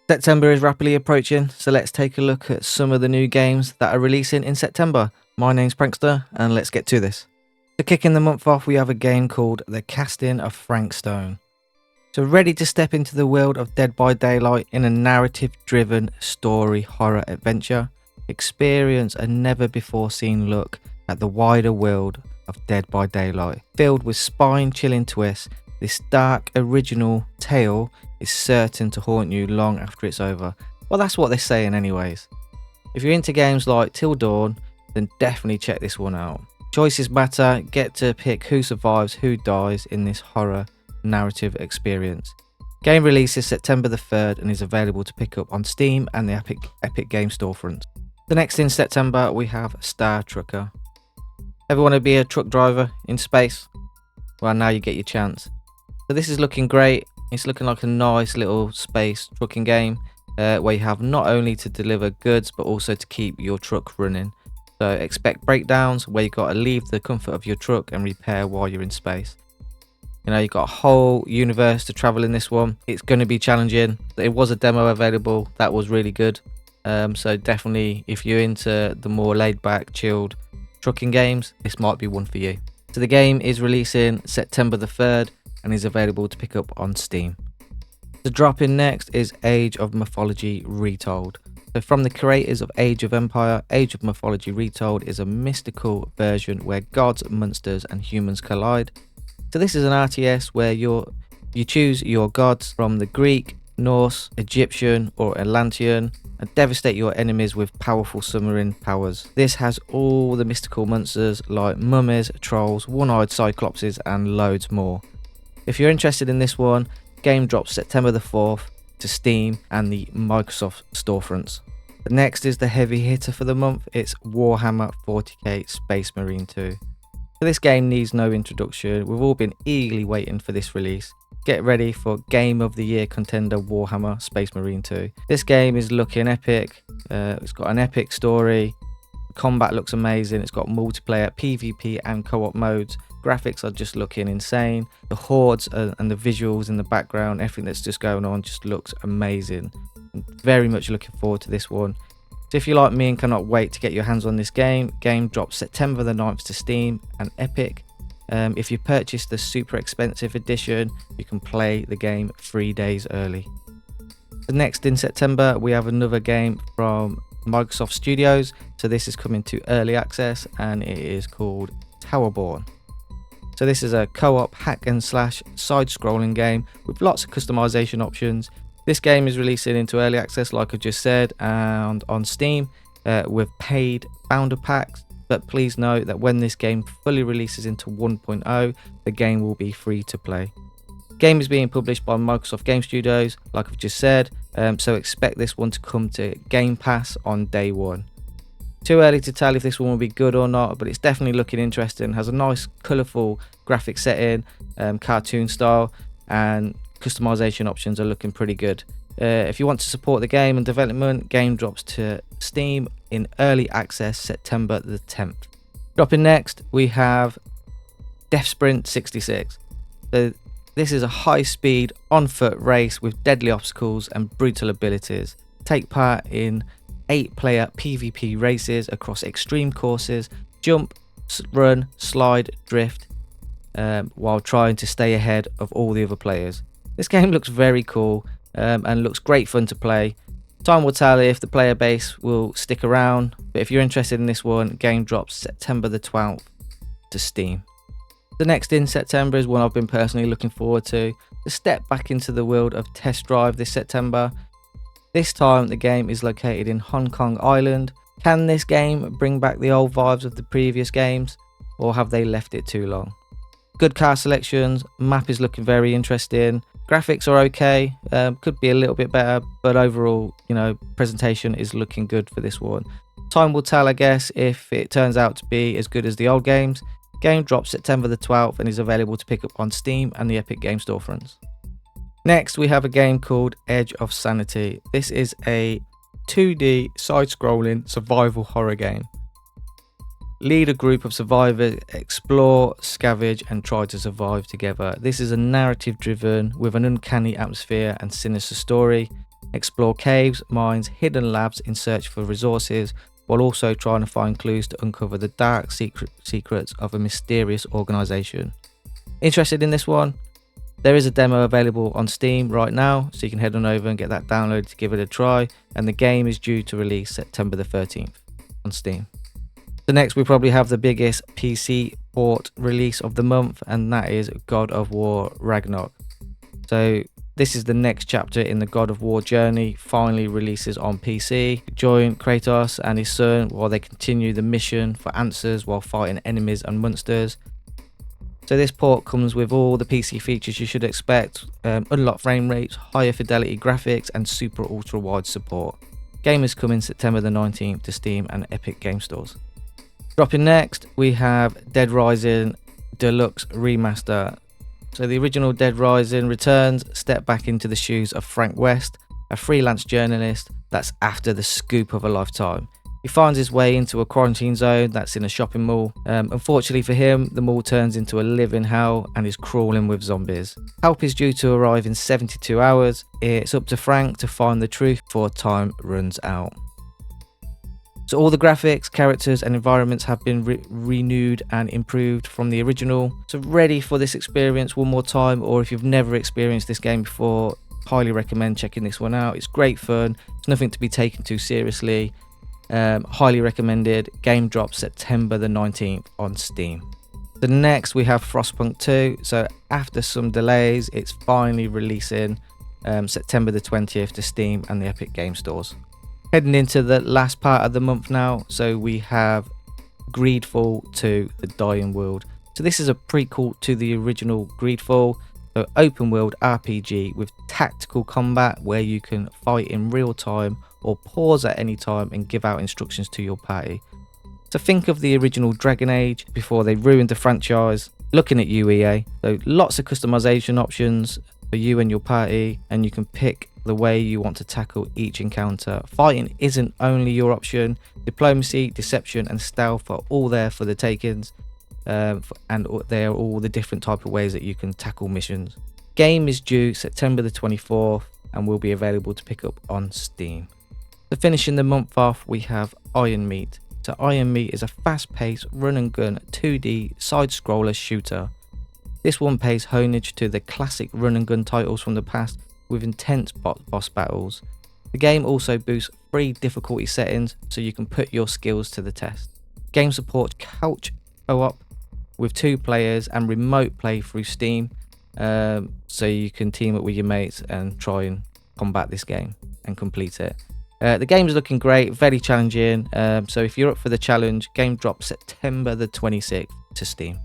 September is rapidly approaching, so let's take a look at some of the new games that are releasing in September. My name's Prankster, and let's get to this. To kicking the month off, we have a game called The Casting of Frank Stone. So ready to step into the world of Dead by Daylight in a narrative-driven story horror adventure? Experience a never-before-seen look at the wider world of Dead by Daylight. Filled with spine-chilling twists, this dark original tale is certain to haunt you long after it's over. Well, that's what they're saying anyways. If you're into games like Till Dawn, then definitely check this one out. Choices matter, get to pick who survives, who dies in this horror narrative experience. Game releases September the 3rd and is available to pick up on Steam and the Epic Game storefront. The next in September we have Star Trucker. Ever want to be a truck driver in space? Well, now you get your chance. So this is looking great. It's looking like a nice little space trucking game where you have not only to deliver goods but also to keep your truck running. So expect breakdowns where you got to leave the comfort of your truck and repair while you're in space. You know, you've got a whole universe to travel in this one. It's going to be challenging. There was a demo available that was really good. So definitely if you're into the more laid back, chilled trucking games, this might be one for you. So the game is releasing September the 3rd and is available to pick up on Steam. The drop in next is Age of Mythology Retold. So from the creators of Age of Empire, Age of Mythology Retold is a mystical version where gods, monsters and humans collide. So this is an RTS where you choose your gods from the Greek, Norse, Egyptian or Atlantean and devastate your enemies with powerful summoning powers. This has all the mystical monsters like mummies, trolls, one-eyed cyclopses and loads more. If you're interested in this one, game drops September the 4th to Steam and the Microsoft storefronts. The next is the heavy hitter for the month. It's Warhammer 40k Space Marine 2. So this game needs no introduction. We've all been eagerly waiting for this release. Get ready for Game of the Year contender Warhammer Space Marine 2. This game is looking epic. It's got an epic story. Combat looks amazing. It's got multiplayer, PvP and co-op modes. Graphics are just looking insane. The hordes and the visuals in the background, everything that's just going on just looks amazing. I'm very much looking forward to this one. So if you're like me and cannot wait to get your hands on this game drops September the 9th to Steam and Epic. If you purchase the super expensive edition, you can play the game 3 days early. The next in September, we have another game from Microsoft Studios. So this is coming to early access and it is called Towerborn. So this is a co-op hack and slash side-scrolling game with lots of customization options. This game is releasing into early access, like I just said, and on Steam with paid founder packs. But please note that when this game fully releases into 1.0, the game will be free to play. The game is being published by Microsoft Game Studios, like I've just said, so expect this one to come to Game Pass on day one. Too early to tell if this one will be good or not, but it's definitely looking interesting. Has a nice colourful graphic setting, cartoon style, and customization options are looking pretty good. If you want to support the game and development, game drops to Steam in early access September the 10th. Dropping next, we have Death Sprint 66. So this is a high-speed, on-foot race with deadly obstacles and brutal abilities. Take part in 8-player PvP races across extreme courses, jump, run, slide, drift, while trying to stay ahead of all the other players. This game looks very cool and looks great fun to play. Time will tell if the player base will stick around, but if you're interested in this one, game drops September the 12th to Steam. The next in September is one I've been personally looking forward to step back into the world of Test Drive this September. This time the game is located in Hong Kong Island. Can this game bring back the old vibes of the previous games, or have they left it too long? Good car selections, map is looking very interesting, graphics are okay, could be a little bit better, but overall, presentation is looking good for this one. Time will tell, I guess, if it turns out to be as good as the old games. Game drops September the 12th and is available to pick up on Steam and the Epic Game storefronts. Next, we have a game called Edge of Sanity. This is a 2D side-scrolling survival horror game. Lead a group of survivors, explore, scavenge and try to survive together. This is a narrative driven with an uncanny atmosphere and sinister story. Explore caves, mines, hidden labs in search for resources, while also trying to find clues to uncover the dark secrets of a mysterious organisation. Interested in this one? There is a demo available on Steam right now, so you can head on over and get that downloaded to give it a try, and the game is due to release September the 13th on Steam. So next we probably have the biggest PC port release of the month, and that is God of War Ragnarok. So this is the next chapter in the God of War journey, finally releases on PC. Join Kratos and his son while they continue the mission for answers while fighting enemies and monsters. So this port comes with all the PC features you should expect, unlocked frame rates, higher fidelity graphics and super ultra wide support. Game is coming September the 19th to Steam and Epic Game Stores. Dropping next, we have Dead Rising Deluxe Remaster. So the original Dead Rising returns, step back into the shoes of Frank West, a freelance journalist that's after the scoop of a lifetime. He finds his way into a quarantine zone that's in a shopping mall. Unfortunately for him, the mall turns into a living hell and is crawling with zombies. Help is due to arrive in 72 hours. It's up to Frank to find the truth before time runs out. So all the graphics, characters and environments have been renewed and improved from the original. So ready for this experience one more time, or if you've never experienced this game before, highly recommend checking this one out. It's great fun. It's nothing to be taken too seriously. Highly recommended. Game drops September the 19th on Steam. The next we have Frostpunk 2. So after some delays, it's finally releasing September the 20th to Steam and the Epic Game Stores. Heading into the last part of the month now, so we have Greedfall 2: The Dying World. So this is a prequel to the original Greedfall, so open world RPG with tactical combat where you can fight in real time or pause at any time and give out instructions to your party. So think of the original Dragon Age before they ruined the franchise. Looking at you, EA, so lots of customization options for you and your party, and you can pick the way you want to tackle each encounter. Fighting isn't only your option. Diplomacy, deception and stealth are all there for the takings, and they are all the different type of ways that you can tackle missions. Game is due September the 24th and will be available to pick up on Steam. So finishing the month off, we have Iron Meat. So Iron Meat is a fast-paced run and gun 2D side-scroller shooter. This one pays homage to the classic run and gun titles from the past with intense boss battles. The game also boosts 3 difficulty settings so you can put your skills to the test. Game supports couch co-op with 2 players and remote play through Steam, so you can team up with your mates and try and combat this game and complete it. The game is looking great, very challenging, so if you're up for the challenge, game drops September the 26th to Steam.